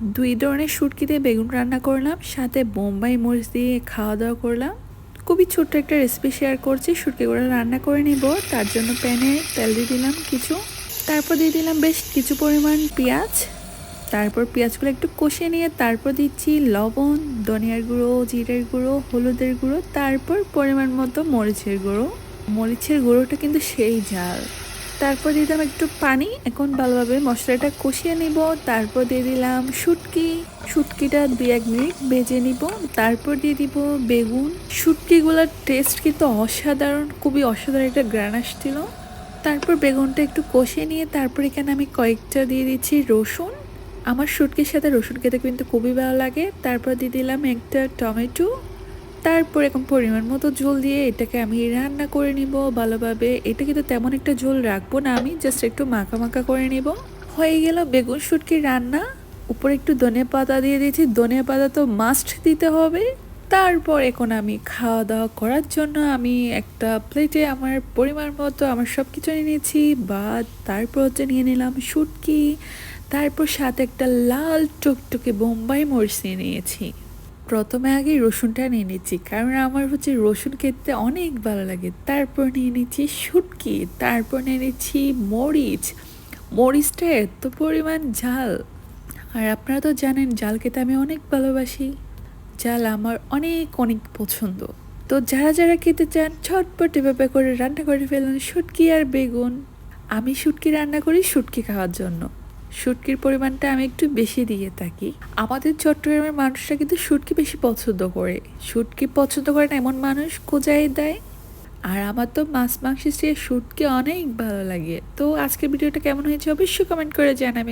দুই ধরনের শুটকি দিয়ে বেগুন রান্না করলাম, সাথে বোম্বাই মরিচ দিয়ে খাওয়া দাওয়া করলাম। খুবই ছোট্ট একটা রেসিপি শেয়ার করছি। শুটকিগুলো রান্না করে নিব, তার জন্য প্যানে তেল দিয়ে দিলাম কিছু, তারপর দিয়ে দিলাম বেশ কিছু পরিমাণ পেঁয়াজ। তারপর পেঁয়াজগুলো একটু কষিয়ে নিয়ে তারপর দিচ্ছি লবণ, ধনিয়ার গুঁড়ো, জিরের গুঁড়ো, হলুদের গুঁড়ো, তারপর পরিমাণ মতো মরিচের গুঁড়ো। মরিচের গুঁড়োটা কিন্তু সেই ঝাল। তারপর দিয়ে দিলাম একটু পানি। এখন ভালোভাবে মশলাটা কষিয়ে নিব। তারপর দিয়ে দিলাম শুটকিটা 2-1 মিনিট ভেজে নিব। তারপর দিয়ে দিব বেগুন। শুটকিগুলোর টেস্ট কিন্তু অসাধারণ, খুবই অসাধারণ একটা গ্রান আসছিল। তারপর বেগুনটা একটু কষিয়ে নিয়ে তারপর এখানে আমি কয়েকটা দিয়ে দিচ্ছি রসুন। আমার শুটকির সাথে রসুন খেতে কিন্তু খুবই ভালো লাগে। তারপর দিয়ে দিলাম একটা টমেটো। তারপর এখন পরিমাণ মতো ঝোল দিয়ে এটাকে আমি রান্না করে নিব ভালোভাবে। এটা কিন্তু তেমন একটা ঝোল রাখবো না, আমি জাস্ট একটু মাখা মাখা করে নিব। হয়ে গেল বেগুন শুটকির রান্না। উপরে একটু ধনে পাতা দিয়ে দিয়েছি, ধনে পাতা তো মাস্ট দিতে হবে। তারপর এখন আমি খাওয়া দাওয়া করার জন্য আমি একটা প্লেটে আমার পরিমাণ মতো আমার সব কিছু নিয়ে নিয়েছি। ভাত, তারপর হচ্ছে নিয়ে নিলাম শুটকি, তারপর সাথে একটা লাল টকটকে বোম্বাই মরিচ নিয়ে নিয়েছি। প্রথমে আগে রসুনটা নিয়ে নিচ্ছি, কারণ আমার হচ্ছে রসুন খেতে অনেক ভালো লাগে। তারপর নিয়ে নিচ্ছি শুটকি, তারপর নিয়ে নিচ্ছি মরিচ। মরিচটা এত পরিমাণ ঝাল, আর আপনারা তো জানেন ঝাল খেতে আমি অনেক ভালোবাসি। ঝাল আমার অনেক অনেক পছন্দ। তো যারা যারা খেতে চান ঝটপট এভাবে করে রান্না করে ফেলুন শুটকি আর বেগুন। আমি শুটকি রান্না করি শুটকি খাওয়ার জন্য। শুটকির পরিমাণটা আমি একটু বেশি দিয়ে থাকি। আমাদের চট্টগ্রামের মানুষরা কিন্তু শুটকি বেশি পছন্দ করে। শুটকি পছন্দ করে না এমন মানুষ খোঁজাই দেয়। আর আমার তো মাছ মাংসের চেয়ে শুটকি অনেক ভালো লাগে। তো আজকের ভিডিওটা কেমন হয়েছে অবশ্যই কমেন্ট করে জানাবেন।